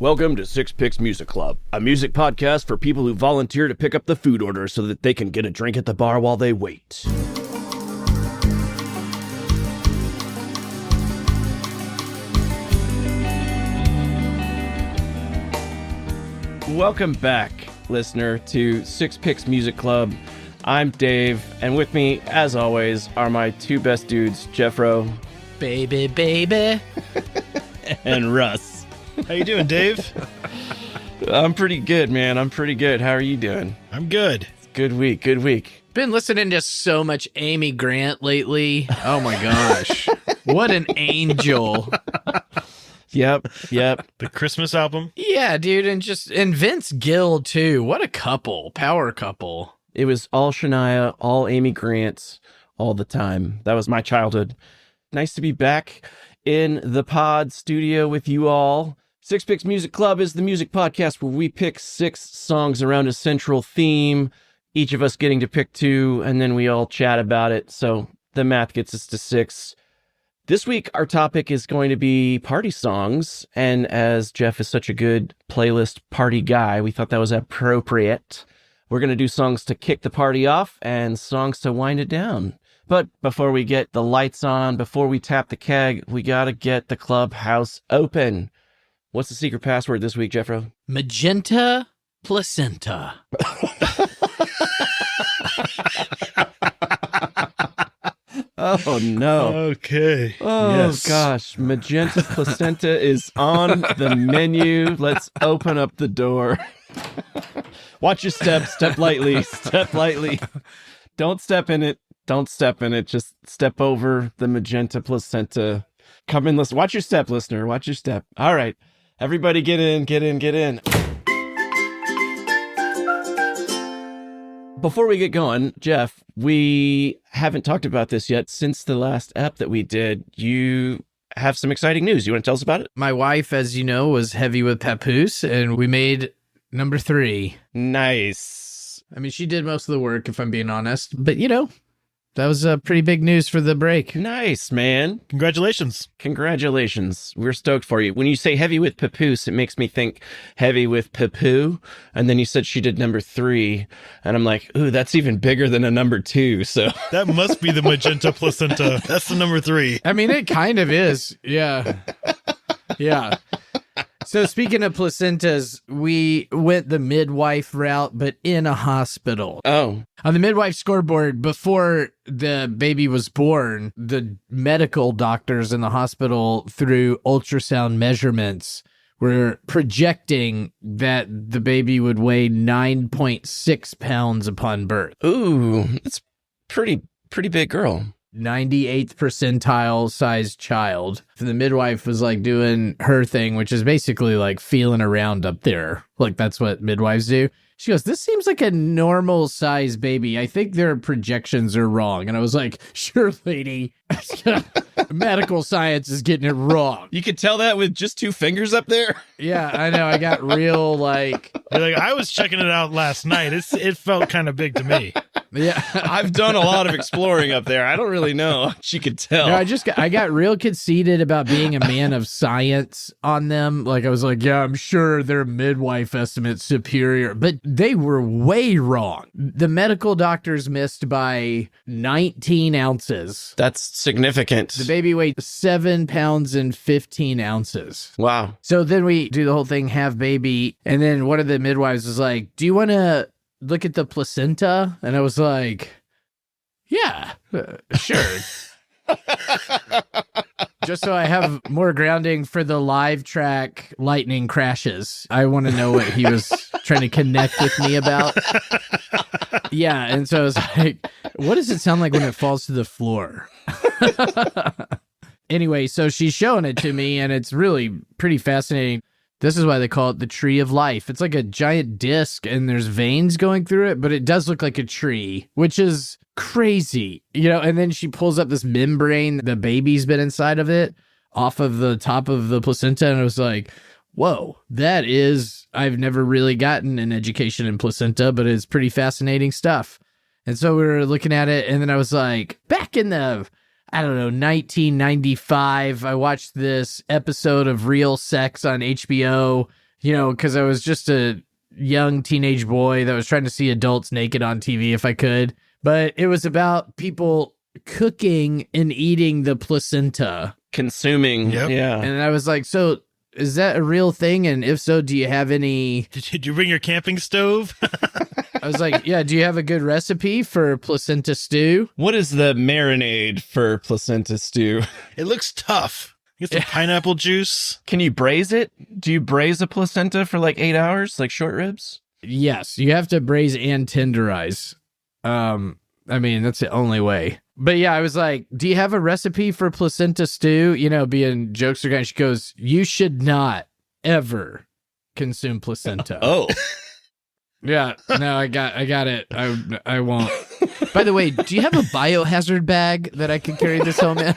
Welcome to Six Picks Music Club, a music podcast for people who volunteer to pick up the food order so that they can get a drink at the bar while they wait. Welcome back, listener, to Six Picks Music Club. I'm Dave, and with me, as always, are my two best dudes, Jeffro. Baby. And Russ. How you doing, Dave? I'm pretty good, man. I'm pretty good. How are you doing? I'm good. Good week. Been listening to so much Amy Grant lately. Oh my gosh. What an angel. Yep. The Christmas album. Yeah, dude, and Vince Gill too. What a couple. Power couple. It was all Shania, all Amy Grant, all the time. That was my childhood. Nice to be back in the pod studio with you all. Six Picks Music Club is the music podcast where we pick 6 songs around a central theme, each of us getting to pick 2, and then we all chat about it. So the math gets us to 6. This week, our topic is going to be party songs. And as Jeff is such a good playlist party guy, we thought that was appropriate. We're going to do songs to kick the party off and songs to wind it down. But before we get the lights on, before we tap the keg, we got to get the clubhouse open. What's the secret password this week, Jeffro? Magenta placenta. Oh, no. Okay. Oh, yes. Gosh. Magenta placenta is on the menu. Let's open up the door. Watch your step. Step lightly. Step lightly. Don't step in it. Just step over the magenta placenta. Come in, listen. Watch your step, listener. Watch your step. All right. Everybody get in. Before we get going, Jeff, we haven't talked about this yet. Since the last ep that we did, you have some exciting news. You want to tell us about it? My wife, as you know, was heavy with papoose, and we made number 3. Nice. I mean, she did most of the work, if I'm being honest. But, you know, that was pretty big news for the break. Nice, man. Congratulations. We're stoked for you. When you say heavy with papoose, it makes me think heavy with papoo. And then you said she did number 3. And I'm like, ooh, that's even bigger than a number 2. So That must be the magenta placenta. That's the number 3. I mean, it kind of is. Yeah. So speaking of placentas, we went the midwife route, but in a hospital. Oh. On the midwife scoreboard, before the baby was born, the medical doctors in the hospital, through ultrasound measurements, were projecting that the baby would weigh 9.6 pounds upon birth. Ooh, that's pretty big girl. 98th percentile sized child. The midwife was like doing her thing, which is basically like feeling around up there. Like that's what midwives do. She goes, this seems like a normal size baby. I think their projections are wrong. And I was like, sure, lady. Medical science is getting it wrong. You could tell that with just 2 fingers up there. Yeah, I know. I got real like I was checking it out last night. It felt kind of big to me. Yeah. I've done a lot of exploring up there. I don't really know. She could tell. No, I got real conceited about being a man of science on them. Like I was like, yeah, I'm sure their midwife estimate's superior, but they were way wrong. The medical doctors missed by 19 ounces. That's significant. The baby weighed 7 pounds and 15 ounces. Wow. So then we do the whole thing, have baby, and then one of the midwives was like, do you want to look at the placenta? And I was like, yeah, sure. Just so I have more grounding for the live track lightning crashes. I want to know what he was trying to connect with me about. Yeah, and so I was like, what does it sound like when it falls to the floor? Anyway, so she's showing it to me, and it's really pretty fascinating. This is why they call it the tree of life. It's like a giant disc, and there's veins going through it, but it does look like a tree, which is crazy, you know. And then she pulls up this membrane, the baby's been inside of it, off of the top of the placenta, and I was like, whoa, that is, I've never really gotten an education in placenta, but it's pretty fascinating stuff. And so we were looking at it, and then I was like, back in the, 1995, I watched this episode of Real Sex on HBO. because I was just a young teenage boy that was trying to see adults naked on TV if I could. But it was about people cooking and eating the placenta. Consuming. Yep. Yeah. And I was like, so is that a real thing? And if so, do you have any? Did you bring your camping stove? I was like, yeah, do you have a good recipe for placenta stew? What is the marinade for placenta stew? It looks tough. Get some pineapple juice. Can you braise it? Do you braise a placenta for like 8 hours, like short ribs? Yes, you have to braise and tenderize. That's the only way. But yeah, I was like, do you have a recipe for placenta stew? Being jokester guy. She goes, you should not ever consume placenta. Oh. Yeah, no, I got it. I won't. By the way, do you have a biohazard bag that I can carry this home in?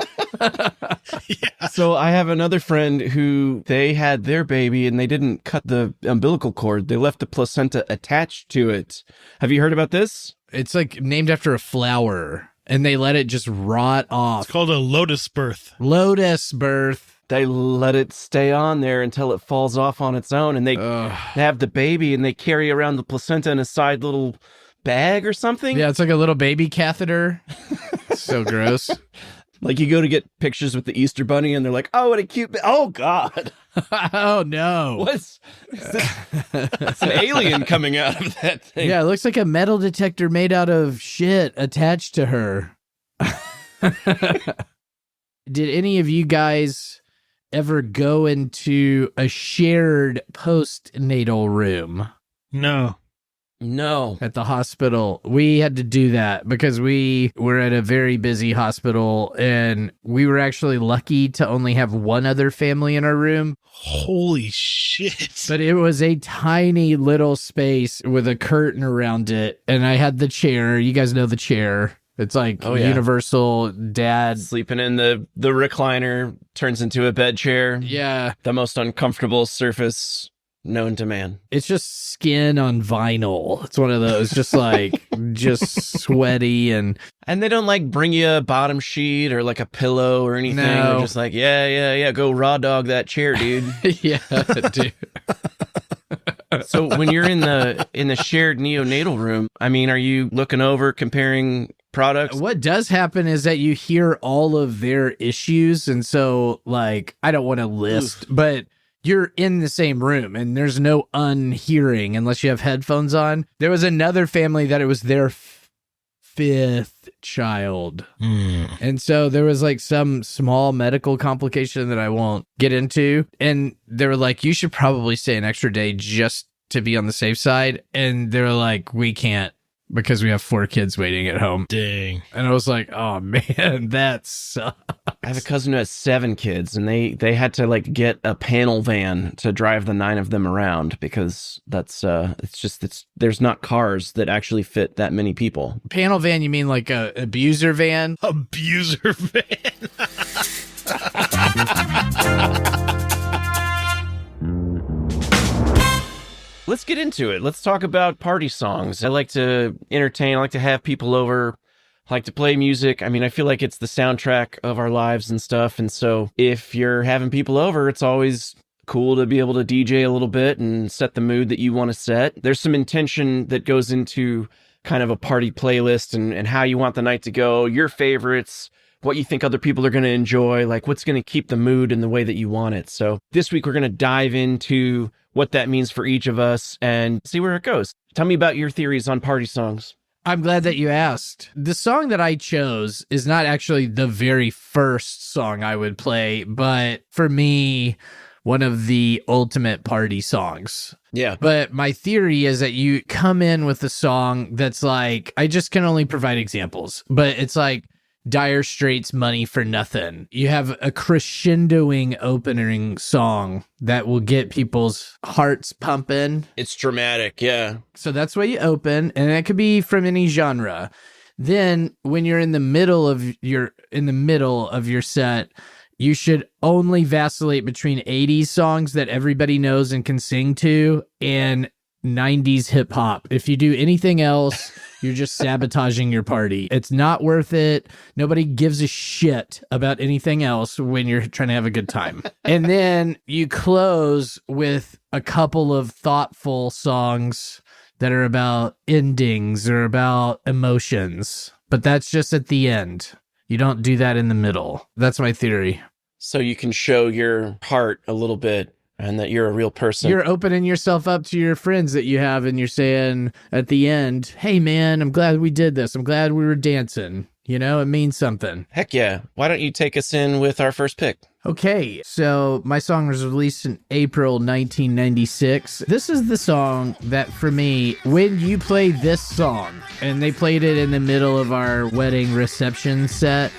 Yeah. So I have another friend who they had their baby and they didn't cut the umbilical cord. They left the placenta attached to it. Have you heard about this? It's like named after a flower, and they let it just rot off. It's called a lotus birth. Lotus birth. They let it stay on there until it falls off on its own, and they have the baby and they carry around the placenta in a side little bag or something. Yeah, it's like a little baby catheter. So gross. Like you go to get pictures with the Easter Bunny and they're like, oh, what a cute oh God. Oh no. What's it's an alien coming out of that thing. Yeah, it looks like a metal detector made out of shit attached to her. Did any of you guys ever go into a shared postnatal room? No. No. At the hospital? We had to do that because we were at a very busy hospital, and we were actually lucky to only have one other family in our room. Holy shit. But it was a tiny little space with a curtain around it, and I had the chair. You guys know the chair. It's like universal dad. Sleeping in the recliner turns into a bed chair. Yeah. The most uncomfortable surface known to man. It's just skin on vinyl. It's one of those, just just sweaty and they don't like bring you a bottom sheet or like a pillow or anything. No. They're just like, yeah, go raw dog that chair, dude. yeah, dude. So when you're in the shared neonatal room, are you looking over, comparing products? What does happen is that you hear all of their issues, and so I don't want to list, but you're in the same room and there's no unhearing unless you have headphones on. There was another family that it was their fifth child. And so there was some small medical complication that I won't get into. And they were like, you should probably stay an extra day just to be on the safe side. And they were like, we can't because we have 4 kids waiting at home. Dang. And I was like, oh man, that sucks. I have a cousin who has 7 kids, and they had to get a panel van to drive the 9 of them around because that's there's not cars that actually fit that many people. Panel van, you mean like a abuser van? Abuser van. Let's get into it. Let's talk about party songs. I like to entertain. I like to have people over. I like to play music. I feel like it's the soundtrack of our lives and stuff. And so if you're having people over, it's always cool to be able to DJ a little bit and set the mood that you want to set. There's some intention that goes into kind of a party playlist and how you want the night to go, your favorites, what you think other people are going to enjoy, what's going to keep the mood in the way that you want it. So this week we're going to dive into what that means for each of us and see where it goes. Tell me about your theories on party songs. I'm glad that you asked. The song that I chose is not actually the very first song I would play, but for me, one of the ultimate party songs. Yeah. But my theory is that you come in with a song that's I just can only provide examples, but it's Dire Straits' Money for Nothing. You have a crescendoing opening song that will get people's hearts pumping. It's dramatic, yeah. So that's why you open, and it could be from any genre. Then when you're in the middle of your set, you should only vacillate between 80s songs that everybody knows and can sing to and 90s hip hop. If you do anything else, you're just sabotaging your party. It's not worth it. Nobody gives a shit about anything else when you're trying to have a good time. And then you close with a couple of thoughtful songs that are about endings or about emotions. But that's just at the end. You don't do that in the middle. That's my theory. So you can show your heart a little bit and that you're a real person. You're opening yourself up to your friends that you have, and you're saying at the end, hey, man, I'm glad we did this. I'm glad we were dancing. You know, it means something. Heck yeah. Why don't you take us in with our first pick? Okay, so my song was released in April 1996. This is the song that, for me, when you play this song, and they played it in the middle of our wedding reception set,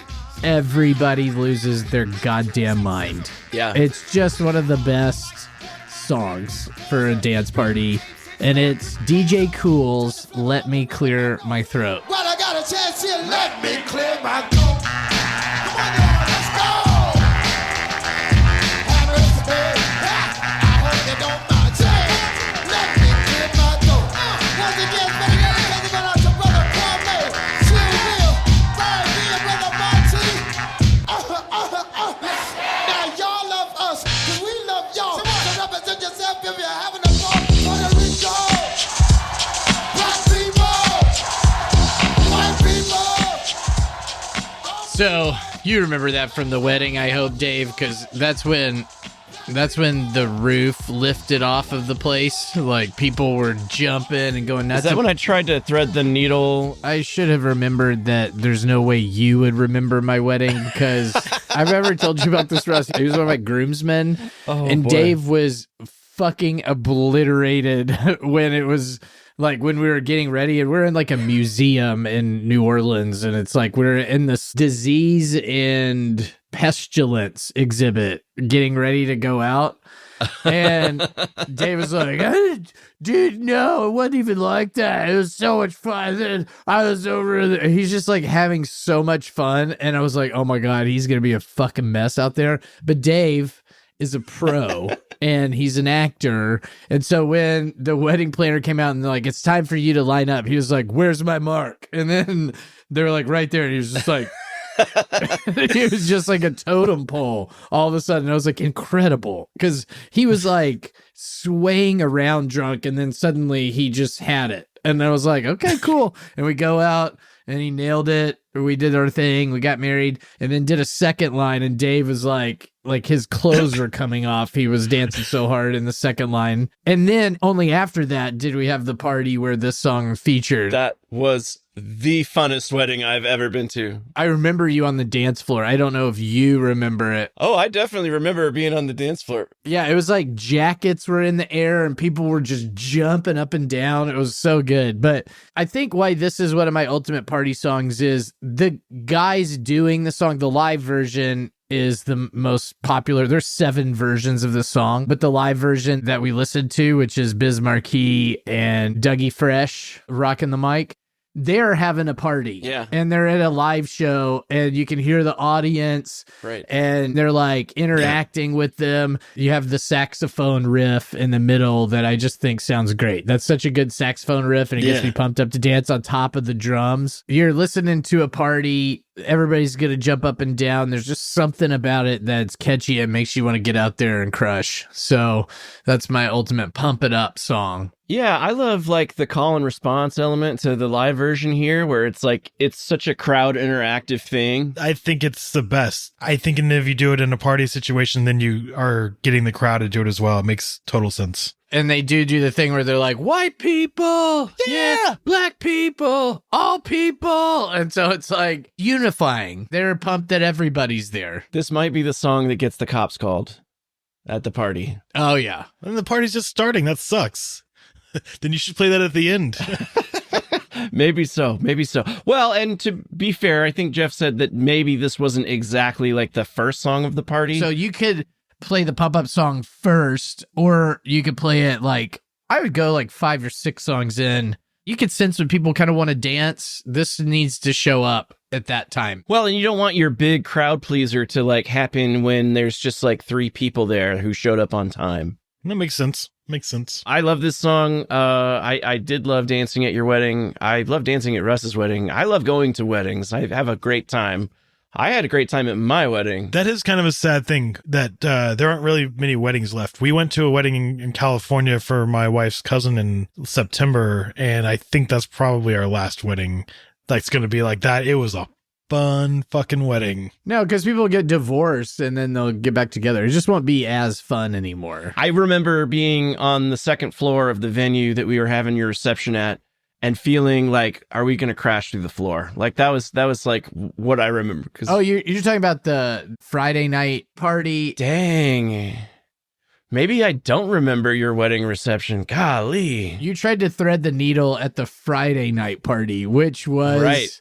everybody loses their goddamn mind. Yeah. It's just one of the best songs for a dance party, and it's DJ Kool's Let Me Clear My Throat. Well, I got a chance here, let me clear my throat. Come on, y'all, let's go. Have a rest of the day. I hope you don't mind. Say, let me clear my throat. Once again, better get it, because about your brother, Paul May. Chill, Will, Brian, me, and brother Monty. Now, y'all love us, because we love y'all. So represent yourself if you're having a ball. Puerto Rico. Black people. White people. So you remember that from the wedding, I hope, Dave, because that's when the roof lifted off of the place. Like, people were jumping and going nuts. Is that when I tried to thread the needle? I should have remembered that there's no way you would remember my wedding, because I've ever told you about this, Russ. He was one of my groomsmen, and boy. Dave was fucking obliterated when it was like when we were getting ready, and we're in like a museum in New Orleans, and it's like we're in this disease and pestilence exhibit getting ready to go out. And Dave was like, dude, no, it wasn't even like that. It was so much fun. Then I was over there. He's just like having so much fun. And I was like, oh my God, he's going to be a fucking mess out there. But Dave is a pro and he's an actor. And so when the wedding planner came out and they're like, it's time for you to line up, he was like, where's my mark? And then they're like right there. And he was just like, he was just like a totem pole all of a sudden. I was like, incredible. Because he was like swaying around drunk, and then suddenly he just had it. And I was like, okay, cool. And we go out and he nailed it. We did our thing. We got married and then did a second line. And Dave was like his clothes were coming off. He was dancing so hard in the second line. And then only after that did we have the party where this song featured. That was the funnest wedding I've ever been to. I remember you on the dance floor. I don't know if you remember it. Oh, I definitely remember being on the dance floor. Yeah, it was like jackets were in the air and people were just jumping up and down. It was so good. But I think why this is one of my ultimate party songs is the guys doing the song, the live version is the most popular. There's 7 versions of the song, but the live version that we listened to, which is Biz Markie and Dougie Fresh rocking the mic, they're having a party. Yeah. And they're at a live show and you can hear the audience. Right. And they're like interacting with them. You have the saxophone riff in the middle that I just think sounds great. That's such a good saxophone riff and it gets me pumped up to dance on top of the drums. You're listening to a party. Everybody's going to jump up and down. There's just something about it that's catchy and makes you want to get out there and crush. So that's my ultimate pump it up song. Yeah, I love like the call and response element to the live version here, where it's like it's such a crowd interactive thing. I think it's the best. I think if you do it in a party situation, then you are getting the crowd to do it as well. It makes total sense. And they do the thing where they're like, white people, yeah, black people, all people. And so it's like unifying. They're pumped that everybody's there. This might be the song that gets the cops called at the party. Oh, yeah. And the party's just starting. That sucks. Then you should play that at the end. Maybe so. Maybe so. Well, and to be fair, I think Jeff said that maybe this wasn't exactly like the first song of the party. So you could play the pop-up song first, or you could play it like, I would go like 5 or 6 songs in. You could sense when people kind of want to dance. This needs to show up at that time. Well, and you don't want your big crowd pleaser to like happen when there's just like 3 people there who showed up on time. That makes sense. Makes sense. I love this song. I did love dancing at your wedding. I love dancing at Russ's wedding. I love going to weddings. I have a great time. I had a great time at my wedding. That is kind of a sad thing that there aren't really many weddings left. We went to a wedding in California for my wife's cousin in September, and I think that's probably our last wedding that's going to be like that. It was a fun fucking wedding. No, because people get divorced and then they'll get back together. It just won't be as fun anymore. I remember being on the second floor of the venue that we were having your reception at and feeling like, are we going to crash through the floor? Like that was like what I remember. Oh, you're talking about the Friday night party. Dang. Maybe I don't remember your wedding reception. Golly. You tried to thread the needle at the Friday night party, which was Right.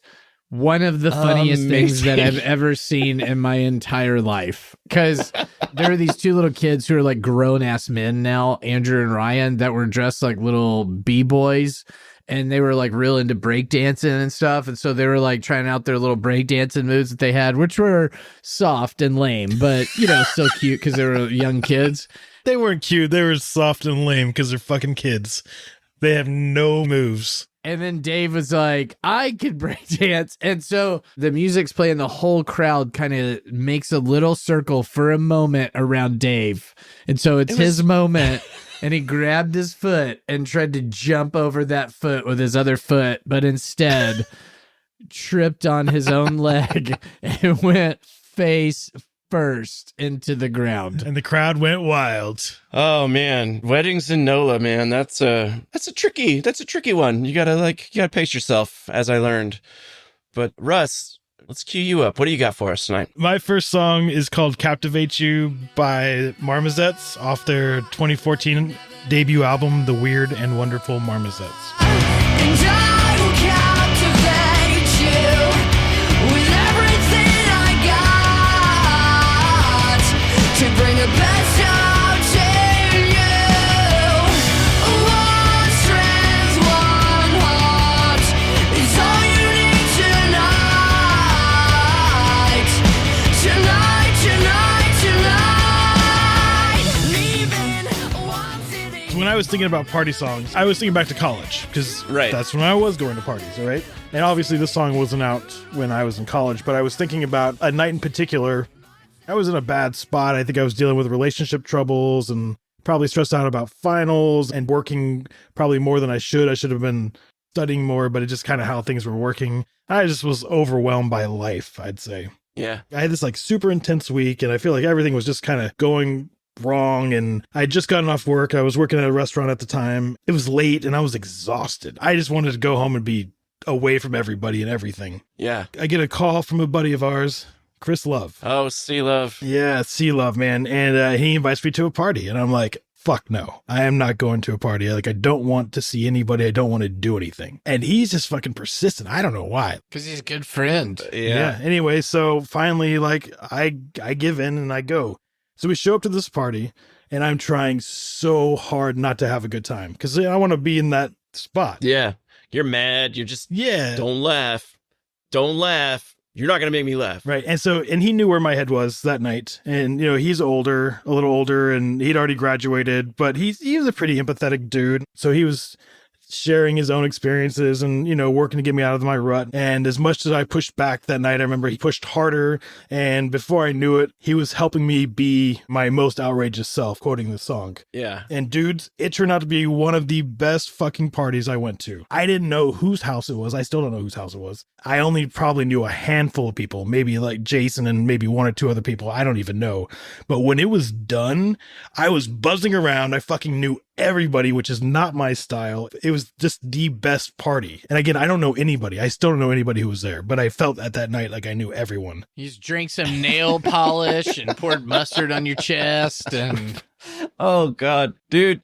one of the funniest things that Amazing. I've ever seen in my entire life. Because there are these two little kids who are like grown-ass men now, Andrew and Ryan, that were dressed like little b-boys. And they were like real into breakdancing and stuff. And so they were like trying out their little breakdancing moves that they had, which were soft and lame, but, you know, so cute because they were young kids. They weren't cute. They were soft and lame because they're fucking kids. They have no moves. And then Dave was like, I could breakdance. And so the music's playing, the whole crowd kind of makes a little circle for a moment around Dave. And so it's his moment. And he grabbed his foot and tried to jump over that foot with his other foot, but instead tripped on his own leg and went face first into the ground. And the crowd went wild. Oh man, weddings in NOLA, man. That's a tricky one. You gotta pace yourself, as I learned. But Russ, let's cue you up. What do you got for us tonight? My first song is called Captivate You by Marmosettes off their 2014 debut album, The Weird and Wonderful Marmosettes. And I will captivate you with everything I got to bring the best out in you. One strength, one heart is all you need tonight. Tonight. Leaving one city. So when I was thinking about party songs, I was thinking back to college because Right. that's when I was going to parties, all right? And obviously this song wasn't out when I was in college, but I was thinking about a night in particular. I was in a bad spot. I think I was dealing with relationship troubles and probably stressed out about finals and working probably more than I should. I should have been studying more, but it's just kind of how things were working. I just was overwhelmed by life, I'd say. Yeah. I had this like super intense week and I feel like everything was just kind of going wrong, and I had just gotten off work. I was working at a restaurant at the time. It was late and I was exhausted. I just wanted to go home and be away from everybody and everything. Yeah. I get a call from a buddy of ours, Chris Love. Oh, see, love. Yeah, C Love, man. And he invites me to a party and I'm like, fuck no, I am not going to a party. Like, I don't want to see anybody. I don't want to do anything. And he's just fucking persistent. I don't know why. Because he's a good friend. Yeah. Anyway, so finally, like, I give in and I go. So we show up to this party and I'm trying so hard not to have a good time because I want to be in that spot. Yeah. You're mad. You're just, Yeah. don't laugh. Don't laugh. You're not going to make me laugh. Right. And so, and he knew where my head was that night. And, you know, he's older, a little older, and he'd already graduated, but he was a pretty empathetic dude. So he was sharing his own experiences and, you know, working to get me out of my rut. And as much as I pushed back that night, I remember he pushed harder. And before I knew it, he was helping me be my most outrageous self, quoting the song. Yeah. And dudes, it turned out to be one of the best fucking parties I went to. I didn't know whose house it was. I still don't know whose house it was. I only probably knew a handful of people, maybe like Jason and maybe one or two other people. I don't even know. But when it was done, I was buzzing around. I fucking knew everybody, which is not my style. It was just the best party. And again, I don't know anybody. I still don't know anybody who was there, but I felt at that night like I knew everyone. You just drank some nail polish and poured mustard on your chest. And Oh, God. Dude,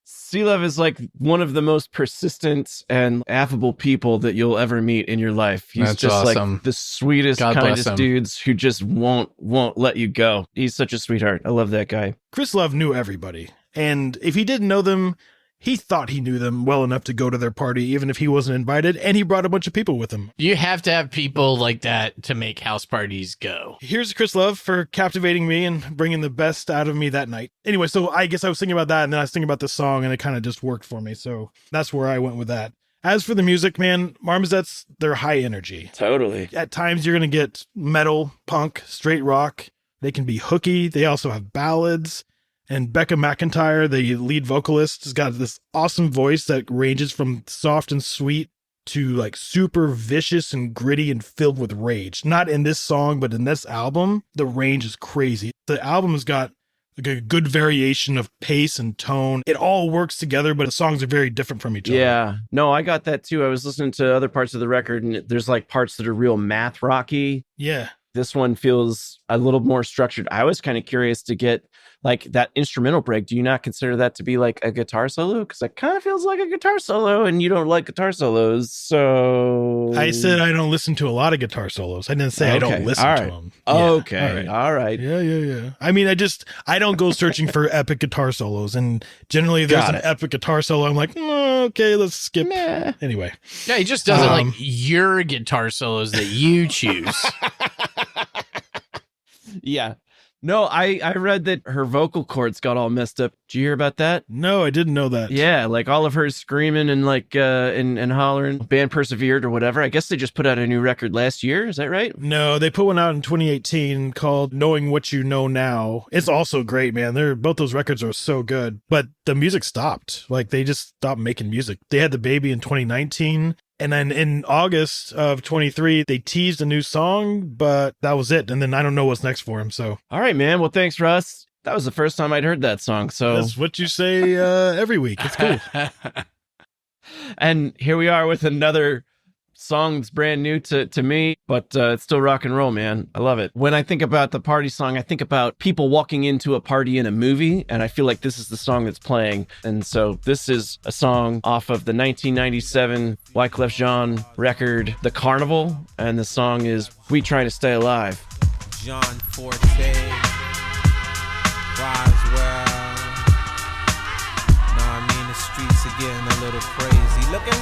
C-Love is like one of the most persistent and affable people that you'll ever meet in your life. He's That's just awesome. like the sweetest, God bless kindest him. dudes who just won't let you go. He's such a sweetheart. I love that guy. Chris Love knew everybody. And if he didn't know them, he thought he knew them well enough to go to their party, even if he wasn't invited, and he brought a bunch of people with him. You have to have people like that to make house parties go. Here's Chris Love for captivating me and bringing the best out of me that night. Anyway, so I guess I was thinking about that, and then I was thinking about the song, and it kind of just worked for me. So that's where I went with that. As for the music, man, Marmozets, they're high energy. Totally. At times, you're going to get metal, punk, straight rock. They can be hooky. They also have ballads. And Becca McIntyre, the lead vocalist, has got this awesome voice that ranges from soft and sweet to like super vicious and gritty and filled with rage. Not in this song, but in this album, the range is crazy. The album has got like a good variation of pace and tone. It all works together, but the songs are very different from each other. Yeah. No, I got that too. I was listening to other parts of the record, and there's like parts that are real math rocky. Yeah. This one feels a little more structured. I was kind of curious to get like that instrumental break. Do you not consider that to be like a guitar solo? Because it kind of feels like a guitar solo, and you don't like guitar solos. So I said I don't listen to a lot of guitar solos. I didn't say I don't listen to them. Okay. All right. Yeah. I mean, I don't go searching for epic guitar solos. And generally there's an epic guitar solo. I'm like, okay, let's skip. Meh. Anyway. Yeah, he just doesn't like your guitar solos that you choose. Yeah. No, I read that her vocal cords got all messed up. Did you hear about that? No, I didn't know that. Yeah, like all of her screaming and like and hollering. Band persevered or whatever. I guess they just put out a new record last year. Is that right? No, they put one out in 2018 called Knowing What You Know Now. It's also great, man. Both those records are so good. But the music stopped. Like they just stopped making music. They had the baby in 2019. And then in August of 23, they teased a new song, but that was it. And then I don't know what's next for him. So, all right, man. Well, thanks, Russ. That was the first time I'd heard that song. So that's what you say every week. It's cool. And here we are with another song that's brand new to me, but it's still rock and roll, man. I love it. When I think about the party song, I think about people walking into a party in a movie, and I feel like this is the song that's playing. And so this is a song off of the 1997 Wyclef Jean record, The Carnival, and the song is We Try to Stay Alive. John Forte, Roswell. Nah, I mean the streets are getting a little crazy. Look here.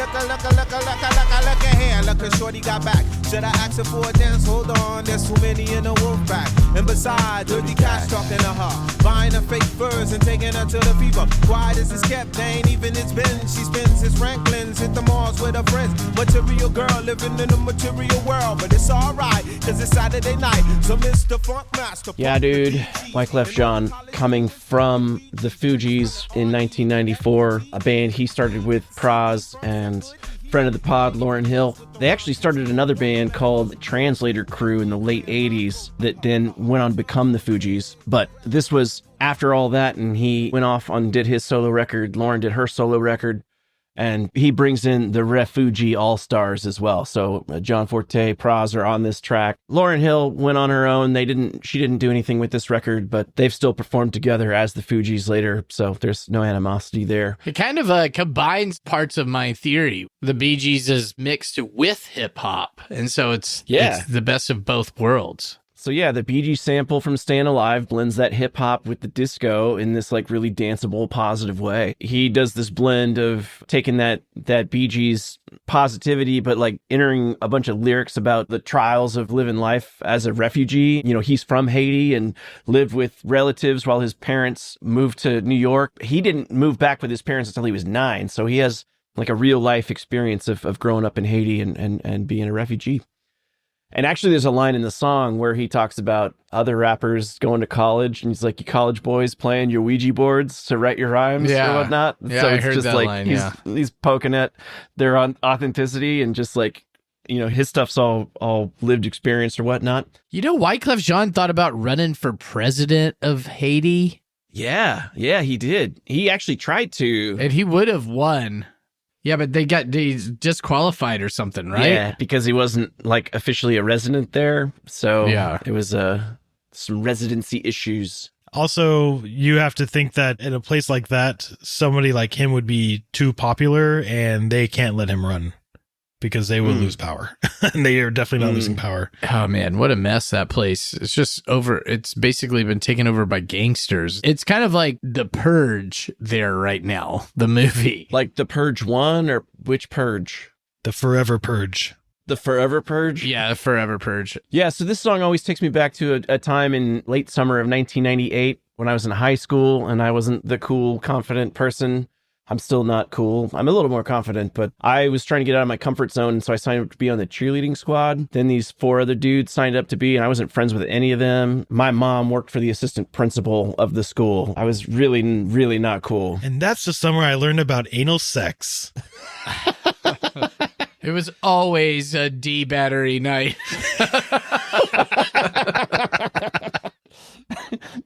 Look at shorty got back. Should I ask her for a dance? Hold on, there's too many in the wolf pack. And besides, dirty cats talking to her, buying her fake furs and taking her to the fever. Quiet as it's kept, they ain't even it's been. She spends his Franklin's, hit the malls with her friends. Material girl living in the material world, but it's alright, cause it's Saturday night. So Mr. Funk Master. Yeah, dude. Wyclef Jean, coming from the Fugees in 1994, a band he started with Praz and friend of the pod, Lauryn Hill. They actually started another band called Translator Crew in the late 80s that then went on to become the Fugees. But this was after all that, and he went off and did his solo record. Lauryn did her solo record. And he brings in the Refugee All-Stars as well. So John Forte, Praz are on this track. Lauryn Hill went on her own. She didn't do anything with this record, but they've still performed together as the Fugees later. So there's no animosity there. It kind of combines parts of my theory. The Bee Gees is mixed with hip hop. And so it's the best of both worlds. So yeah, the Bee Gees sample from Stayin' Alive blends that hip hop with the disco in this like really danceable, positive way. He does this blend of taking that Bee Gees positivity, but like entering a bunch of lyrics about the trials of living life as a refugee. You know, he's from Haiti and lived with relatives while his parents moved to New York. He didn't move back with his parents until he was 9. So he has like a real life experience of growing up in Haiti and being a refugee. And actually, there's a line in the song where he talks about other rappers going to college, and he's like, "You college boys playing your Ouija boards to write your rhymes or whatnot." Yeah, so I it's heard just that like line, he's poking at their authenticity and just like, you know, his stuff's all lived experience or whatnot. You know, Wyclef Jean thought about running for president of Haiti. Yeah, he did. He actually tried to, And he would have won. Yeah, but they disqualified or something, right? Yeah, because he wasn't like officially a resident there. So yeah, it was some residency issues. Also, you have to think that in a place like that, somebody like him would be too popular and they can't let him run because they would lose power. And they are definitely not losing power. Oh man, what a mess that place. It's just over. It's basically been taken over by gangsters. It's kind of like The Purge there right now, the movie. Like the Purge 1 or which Purge? The Forever Purge. The Forever Purge? Yeah, Forever Purge. Yeah, so this song always takes me back to a time in late summer of 1998 when I was in high school and I wasn't the cool, confident person. I'm still not cool. I'm a little more confident, but I was trying to get out of my comfort zone, and so I signed up to be on the cheerleading squad. Then these 4 other dudes signed up to be, and I wasn't friends with any of them. My mom worked for the assistant principal of the school. I was really, really not cool. And that's the summer I learned about anal sex. It was always a D battery night.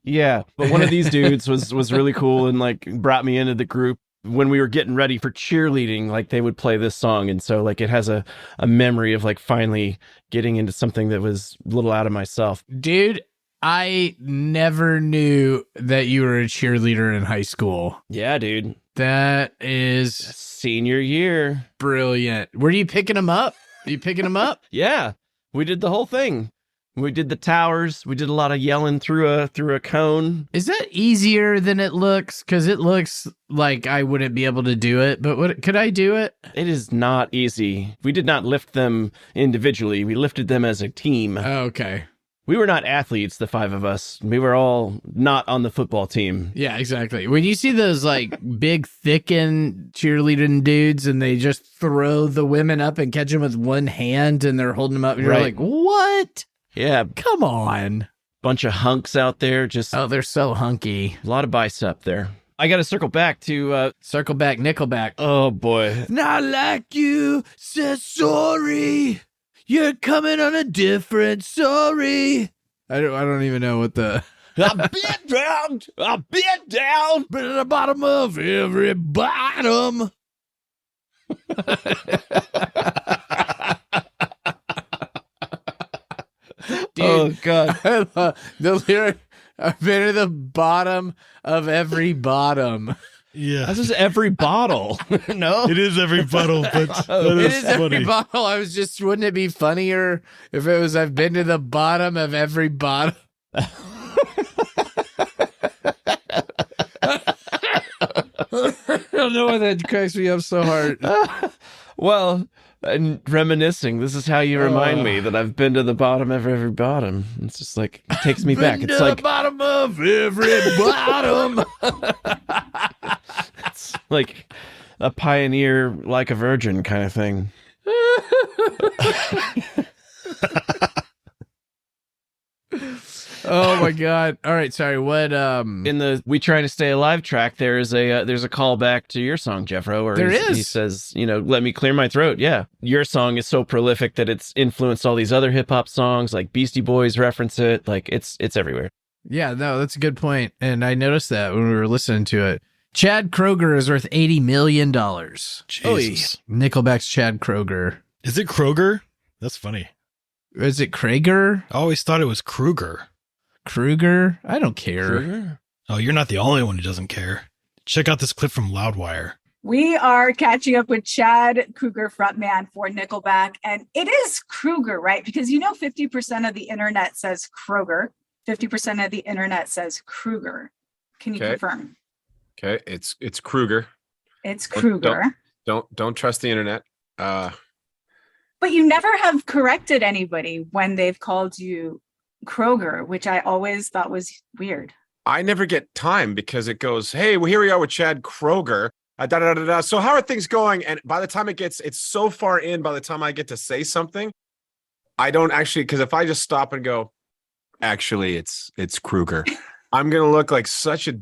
Yeah, but one of these dudes was really cool and like brought me into the group. When we were getting ready for cheerleading, like they would play this song. And so like it has a memory of like finally getting into something that was a little out of myself. Dude, I never knew that you were a cheerleader in high school. Yeah, dude. That is Senior year. brilliant. Were you picking them up? Are you picking them up? Yeah, we did the whole thing. We did the towers. We did a lot of yelling through a cone. Is that easier than it looks? Because it looks like I wouldn't be able to do it, but could I do it? It is not easy. We did not lift them individually. We lifted them as a team. Oh, okay. We were not athletes, the 5 of us. We were all not on the football team. Yeah, exactly. When you see those like big, thickened cheerleading dudes and they just throw the women up and catch them with one hand and they're holding them up, you're Right. like, what? Yeah, Come on. bunch of hunks out there. Just Oh, they're so hunky. a lot of bicep there. I got to circle back to, Circle back, Nickelback. oh boy. Not like you said sorry. You're coming on a different story. I don't even know what the I've been down. I've been down. but at the bottom of every bottom. Dude, Oh God. the lyric, I've been at the bottom of every bottom. Yeah. That's just every bottle. No? It is every bottle, but that It is every funny. bottle. I was just, wouldn't it be funnier if it was, I've been to the bottom of every bottom? I don't know why that cracks me up so hard. Well, and reminiscing, this is how you remind me that I've been to the bottom of every bottom. It's just like, it takes me back. Been It's to like, the bottom of every bottom. it's like a pioneer, like a virgin kind of thing. Oh my God. All right. Sorry. What, In the "We Try to Stay Alive" track, there's a callback to your song, Jeffro, where There he is. says, "Let me clear my throat." Yeah, your song is so prolific that it's influenced all these other hip hop songs, like Beastie Boys reference it. Like it's everywhere. yeah, no, that's a good point. And I noticed that when we were listening to it. Chad Kroeger is worth $80 million. Jesus. Nickelback's Chad Kroeger. Is it Kroger? That's funny. Is it Krager? I always thought it was Kruger. Kruger? I don't care. Oh, you're not the only one who doesn't care. Check out this clip from Loudwire. We are catching up with Chad Kroeger, frontman for Nickelback. And it is Kruger, right? Because 50% of the internet says Kroger, 50% of the internet says Kruger. Can you Okay. confirm? Okay, it's Kruger. It's Don't- Kruger. Don't trust the internet. But you never have corrected anybody when they've called you Kroger, which I always thought was weird. I never get time because it goes, hey, well, here we are with Chad Kroeger. So how are things going? And by the time it's so far in, by the time I get to say something, I don't actually, because if I just stop and go, actually, it's Kruger, I'm gonna look like such a.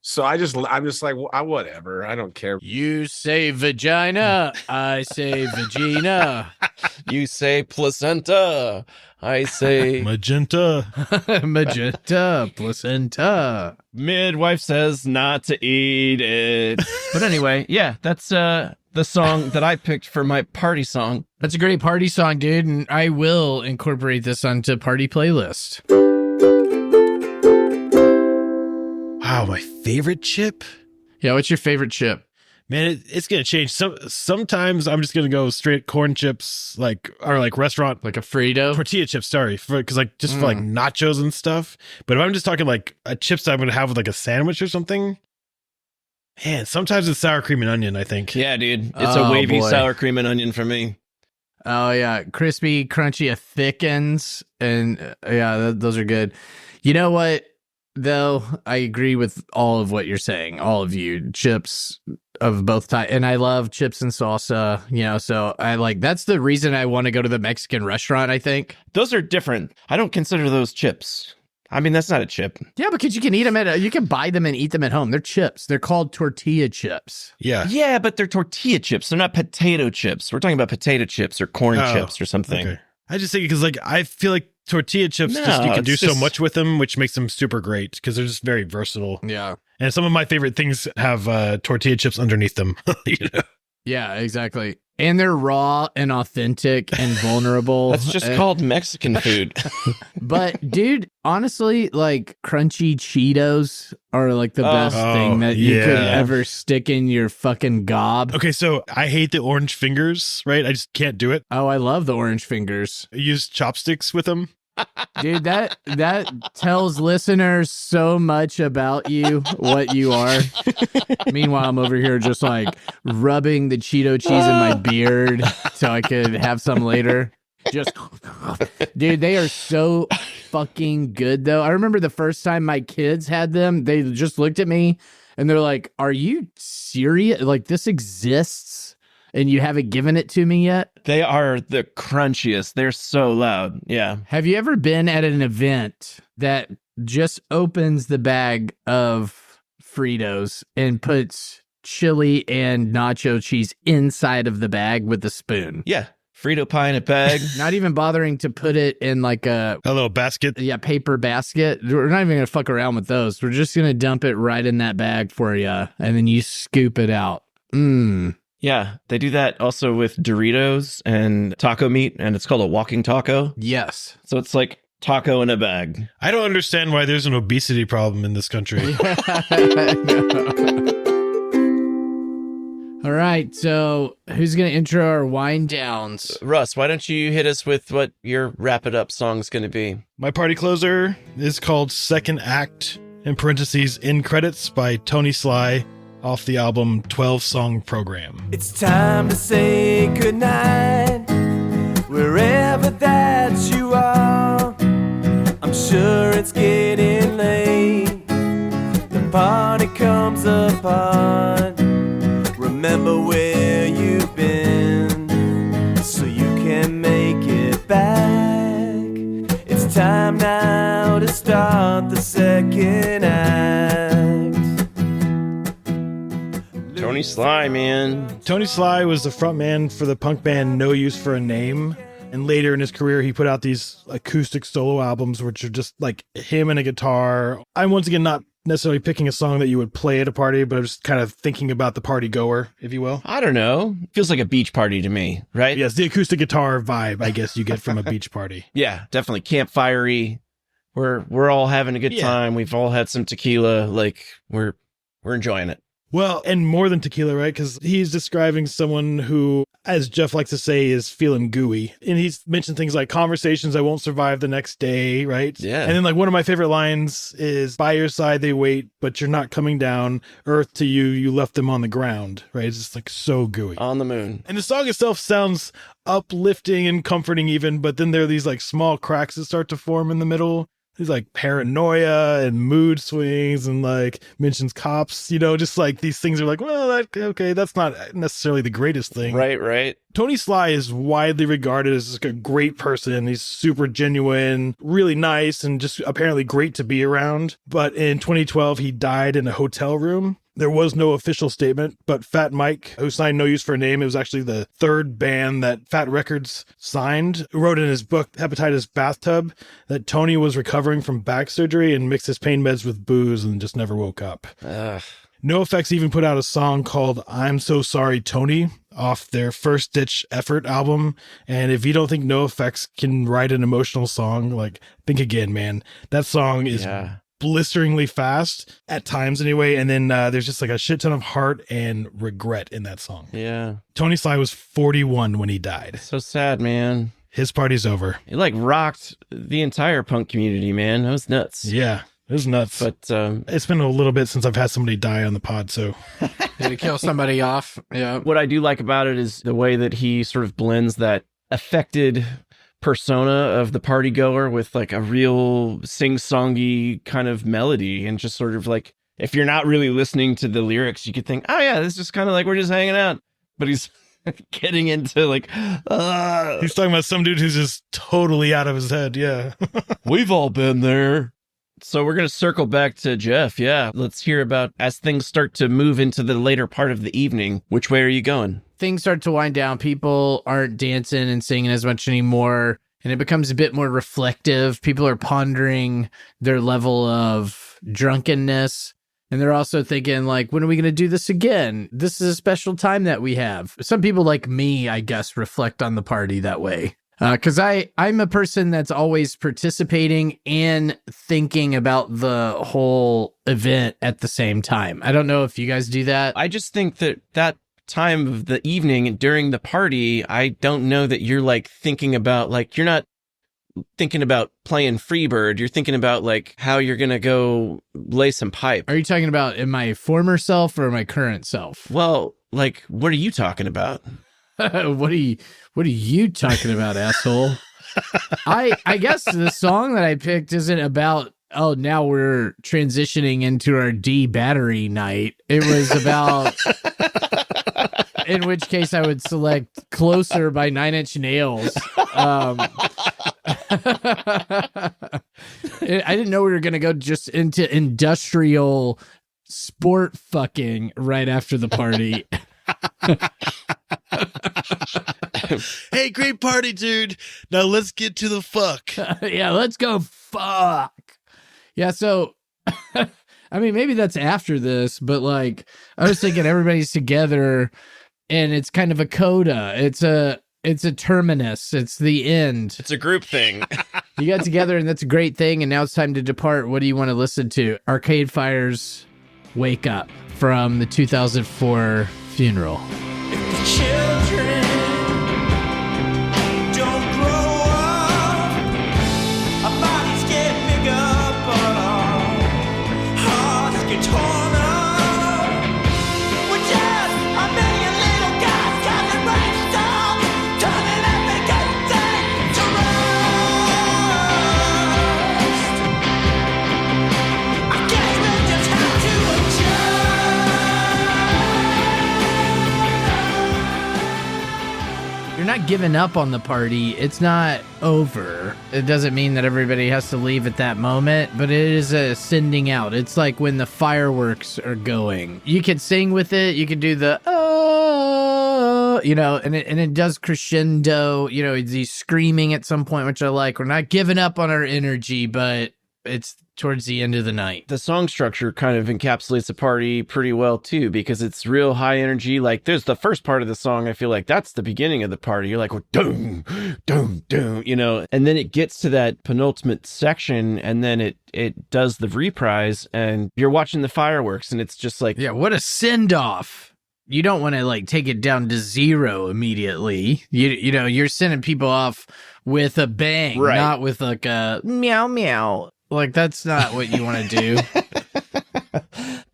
So I'm just like, well, whatever. I don't care. You say vagina, I say vagina. You say placenta, I say Magenta. Magenta, placenta. midwife says not to eat it. But anyway, yeah, that's the song that I picked for my party song. That's a great party song, dude, and I will incorporate this onto party playlist. Wow, my favorite chip? Yeah, what's your favorite chip? Man, it's gonna change. Sometimes I'm just gonna go straight corn chips, or restaurant Like a Frito. tortilla chips. Sorry, because for like nachos and stuff. But if I'm just talking like a chips that I'm gonna have with like a sandwich or something, man, sometimes it's sour cream and onion. I think. Yeah, dude. It's a wavy sour cream and onion for me. Oh yeah, crispy, crunchy, it thickens, and those are good. You know what? Though I agree with all of what you're saying, all of you. Chips of both types, and I love chips and salsa. So that's the reason I want to go to the Mexican restaurant. I think Those are different. I don't consider those chips. I mean, that's not a chip. yeah, because you can eat them you can buy them and eat them at home. They're chips. They're called tortilla chips. Yeah. Yeah, but they're tortilla chips. They're not potato chips. We're talking about potato chips or corn chips or something. Okay. I just think because I feel like tortilla chips you can do so much with them, which makes them super great because they're just very versatile. Yeah. And some of my favorite things have tortilla chips underneath them. Yeah, exactly. And they're raw and authentic and vulnerable. That's just called Mexican food. But dude, honestly, like crunchy Cheetos are like the best thing that you could ever stick in your fucking gob. Okay, so I hate the orange fingers, right? I just can't do it. Oh, I love the orange fingers. I use chopsticks with them. Dude, that tells listeners so much about you, what you are. Meanwhile, I'm over here just like rubbing the Cheeto cheese in my beard so I could have some later. Just, dude, they are so fucking good, though. I remember the first time my kids had them, they just looked at me and they're like, "Are you serious? Like, this exists? And you haven't given it to me yet?" They are the crunchiest. They're so loud. Yeah. Have you ever been at an event that just opens the bag of Fritos and puts chili and nacho cheese inside of the bag with a spoon? Yeah. Frito pie in a bag. Not even bothering to put it in like a little basket. Yeah, paper basket. We're not even going to fuck around with those. We're just going to dump it right in that bag for you. And then you scoop it out. Yeah, they do that also with Doritos and taco meat, and it's called a walking taco. Yes. So it's like taco in a bag. I don't understand why there's an obesity problem in this country. All right, so who's going to intro our wind downs? Russ, why don't you hit us with what your wrap it up song's going to be? My party closer is called Second Act, in parentheses, in credits by Tony Sly, off the album 12 Song Program. It's time to say goodnight, wherever that you are. I'm sure it's getting late, the party comes apart. Remember where you've been, so you can make it back. It's time now to start the second act. Tony Sly, man. Tony Sly was the frontman for the punk band No Use for a Name. And later in his career, he put out these acoustic solo albums, which are just like him and a guitar. I'm once again not necessarily picking a song that you would play at a party, but I'm just kind of thinking about the party goer, if you will. I don't know. Feels like a beach party to me, right? Yes, the acoustic guitar vibe, I guess you get from a beach party. Yeah, definitely campfire-y. We're all having a good time. We've all had some tequila. Like we're enjoying it. Well, and more than tequila, right? Because he's describing someone who, as Jeff likes to say, is feeling gooey. And he's mentioned things like conversations I won't survive the next day, right? Yeah. And then like one of my favorite lines is, by your side they wait, but you're not coming down. Earth to you, you left them on the ground, right? It's just like so gooey. On the moon. And the song itself sounds uplifting and comforting even, but then there are these like small cracks that start to form in the middle. There's like paranoia and mood swings and like mentions cops, just like these things are like, well, okay, that's not necessarily the greatest thing. Right. Tony Sly is widely regarded as like a great person. He's super genuine, really nice, and just apparently great to be around. But in 2012, he died in a hotel room. There was no official statement, but Fat Mike, who signed No Use for a Name, it was actually the third band that Fat Records signed, wrote in his book, Hepatitis Bathtub, that Tony was recovering from back surgery and mixed his pain meds with booze and just never woke up. Ugh. NoFX even put out a song called I'm So Sorry, Tony, off their First Ditch Effort album. And if you don't think NoFX can write an emotional song, like, think again, man. That song is blisteringly fast at times anyway. And then there's just like a shit ton of heart and regret in that song. Yeah. Tony Sly was 41 when he died. So sad, man. His party's over. It like rocked the entire punk community, man. That was nuts. Yeah, it was nuts. But it's been a little bit since I've had somebody die on the pod, so. Did he kill somebody off? Yeah. what I do like about it is the way that he sort of blends that affected persona of the party goer with like a real sing-songy kind of melody, and just sort of like, if you're not really listening to the lyrics, you could think, oh yeah, this is just kind of like we're just hanging out. But he's getting into like, he's talking about some dude who's just totally out of his head. Yeah. we've all been there. So we're going to circle back to Jeff. Yeah. Let's hear about, as things start to move into the later part of the evening, which way are you going? Things start to wind down. People aren't dancing and singing as much anymore, and it becomes a bit more reflective. People are pondering their level of drunkenness, and they're also thinking, like, when are we going to do this again? This is a special time that we have. Some people like me, I guess, reflect on the party that way. Because I'm a person that's always participating and thinking about the whole event at the same time. I don't know if you guys do that. I just think that time of the evening during the party, I don't know that you're like thinking about, like, you're not thinking about playing Freebird. You're thinking about like how you're going to go lay some pipe. Are you talking about in my former self or my current self? Well, like, what are you talking about? What are you talking about, asshole? I guess the song that I picked isn't about, oh, now we're transitioning into our D battery night. It was about, in which case I would select Closer by 9 Inch Nails. I didn't know we were going to go just into industrial sport fucking right after the party. Hey, great party, dude. Now let's get to the fuck. Yeah, let's go fuck. Yeah, so I mean, maybe that's after this, but like I was thinking everybody's together and it's kind of a coda. It's a terminus. It's the end. It's a group thing. You got together and that's a great thing, and now it's time to depart. What do you want to listen to? Arcade Fire's Wake Up from the 2004 funeral. If the children don't grow up, our bodies get bigger, but our hearts get torn up. We're just a million little guys counting brainstorm, turning every good thing to rust. I guess we'll just have to adjust. You're not giving up on the party. It's not over. It doesn't mean that everybody has to leave at that moment, but it is a sending out. It's like when the fireworks are going. You can sing with it. You can do the, oh, you know, and it does crescendo. You know, he's screaming at some point, which I like. We're not giving up on our energy, but it's towards the end of the night. The song structure kind of encapsulates the party pretty well too, because it's real high energy. Like there's the first part of the song, I feel like that's the beginning of the party. You're like, doom, doom, doom, you know, and then it gets to that penultimate section, and then it does the reprise, and you're watching the fireworks, and it's just like, Yeah, what a send off. You don't want to like take it down to zero immediately. You know, you're sending people off with a bang, Right. not with like a meow meow. Like that's not what you want to do.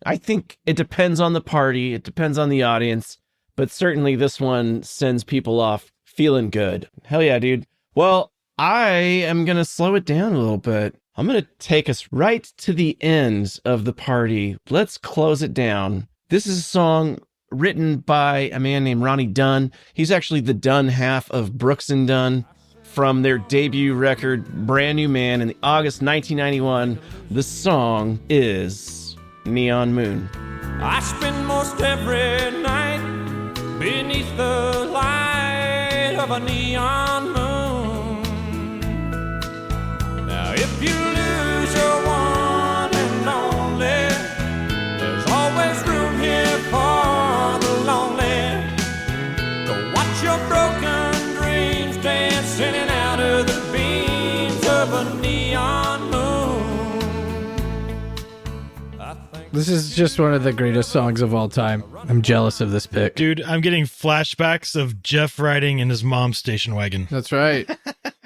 I think it depends on the party. It depends on the audience, but certainly this one sends people off feeling good. Hell yeah, dude. Well, I am going to slow it down a little bit. I'm going to take us right to the end of the party. Let's close it down. This is a song written by a man named Ronnie Dunn. He's actually the Dunn half of Brooks and Dunn. From their debut record, Brand New Man, in August 1991. The song is Neon Moon. I spend most every night beneath the light of a neon moon. Now if you lose your one and only, there's always room here for the lonely. Go watch your broken dreams dancing in and out of the beams of a neon moon. This is just one of the greatest songs of all time. I'm jealous of this pick. Dude, I'm getting flashbacks of Jeff riding in his mom's station wagon. That's right.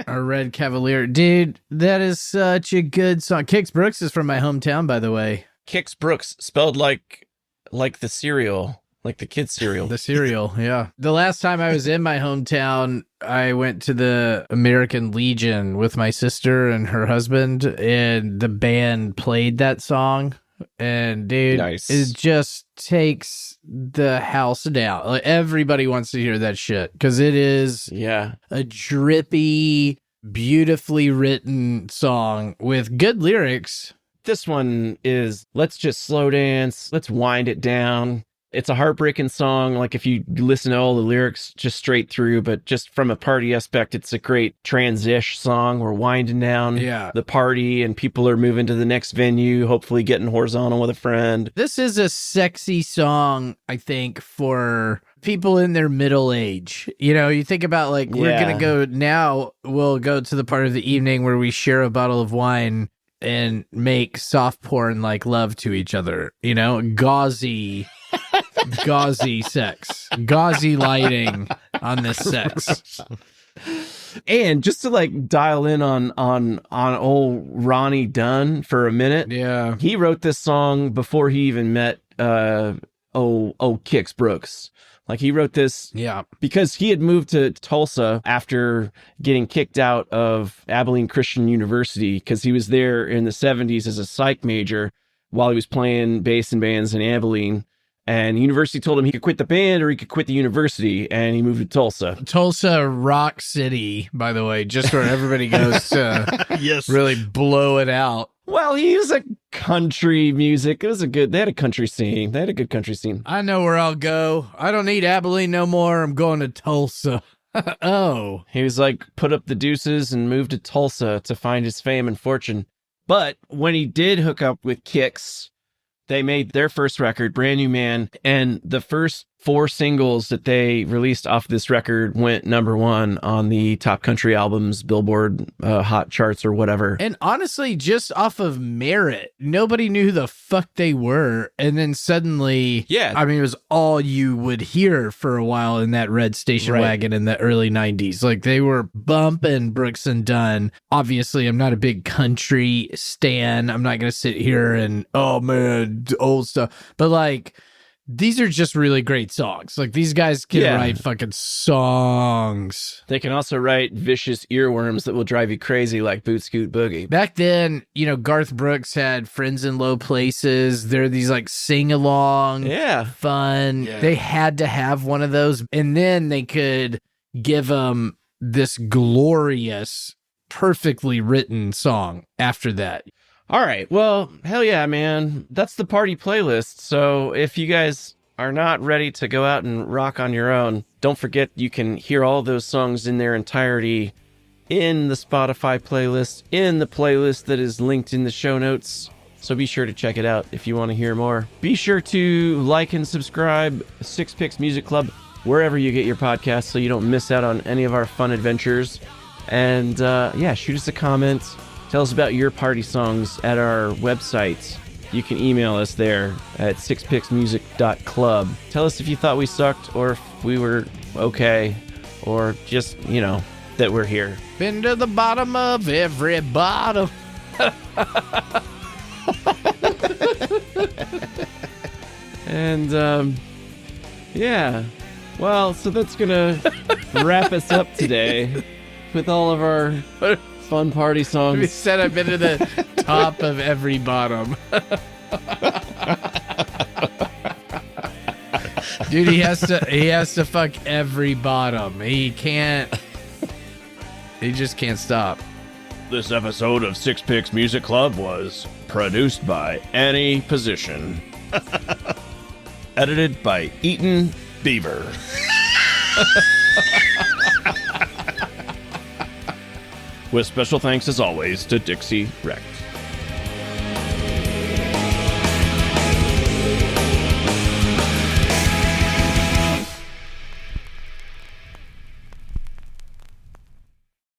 Our Red Cavalier. Dude, that is such a good song. Kix Brooks is from my hometown, by the way. Kix Brooks, spelled like the cereal, like the kids' cereal. The cereal, yeah. The last time I was in my hometown, I went to the American Legion with my sister and her husband, and the band played that song. And dude, Nice. it just takes the house down. Like, everybody wants to hear that shit because it is Yeah. a drippy, beautifully written song with good lyrics. This one is let's just slow dance, let's wind it down. It's a heartbreaking song. Like if you listen to all the lyrics just straight through, but just from a party aspect, it's a great transition song. We're winding down the party and people are moving to the next venue, hopefully getting horizontal with a friend. This is a sexy song, I think, for people in their middle age. You know, you think about like, we're Yeah. going to go now, we'll go to the part of the evening where we share a bottle of wine and make soft porn like love to each other, you know, gauzy sex, gauzy lighting on this sex. And just to like dial in on old Ronnie Dunn for a minute. Yeah. He wrote this song before he even met Kix Brooks. Like he wrote this because he had moved to Tulsa after getting kicked out of Abilene Christian University because he was there in the 70s as a psych major while he was playing bass in bands in Abilene. And the university told him he could quit the band or he could quit the university, and he moved to Tulsa. Tulsa Rock City, by the way, just where everybody goes to really blow it out. Well, he was a country music. It was they had a country scene. They had a good country scene. I know where I'll go. I don't need Abilene no more. I'm going to Tulsa. Oh. He was like, put up the deuces and moved to Tulsa to find his fame and fortune. But when he did hook up with Kix, they made their first record, Brand New Man, and the first 4 singles that they released off this record went #1 on the top country albums, Billboard hot charts or whatever. And honestly, just off of merit, nobody knew who the fuck they were. And then suddenly, I mean, it was all you would hear for a while in that red station wagon in the early 90s. Like they were bumping Brooks and Dunn. Obviously, I'm not a big country stan. I'm not going to sit here and, oh man, old stuff. But like, these are just really great songs. Like these guys can write fucking songs. They can also write vicious earworms that will drive you crazy like Boot Scoot Boogie. Back then, you know, Garth Brooks had Friends in Low Places. There are these like sing-along, fun. Yeah. They had to have one of those. And then they could give them this glorious, perfectly written song after that. All right. Well, hell yeah, man. That's the party playlist. So if you guys are not ready to go out and rock on your own, don't forget you can hear all those songs in their entirety in the Spotify playlist, in the playlist that is linked in the show notes. So be sure to check it out if you want to hear more. Be sure to like and subscribe Six Picks Music Club wherever you get your podcasts so you don't miss out on any of our fun adventures. And shoot us a comment. Tell us about your party songs at our website. You can email us there at sixpicksmusic.club. Tell us if you thought we sucked or if we were okay or just, you know, that we're here. Been to the bottom of every bottom. And, well, so that's going to wrap us up today with all of our fun party songs. We said I've been to the top of every bottom. Dude, he has to fuck every bottom. He just can't stop. This episode of Six Picks Music Club was produced by Annie Position. Edited by Eaton Beaver. With special thanks, as always, to Dixie Wrecked.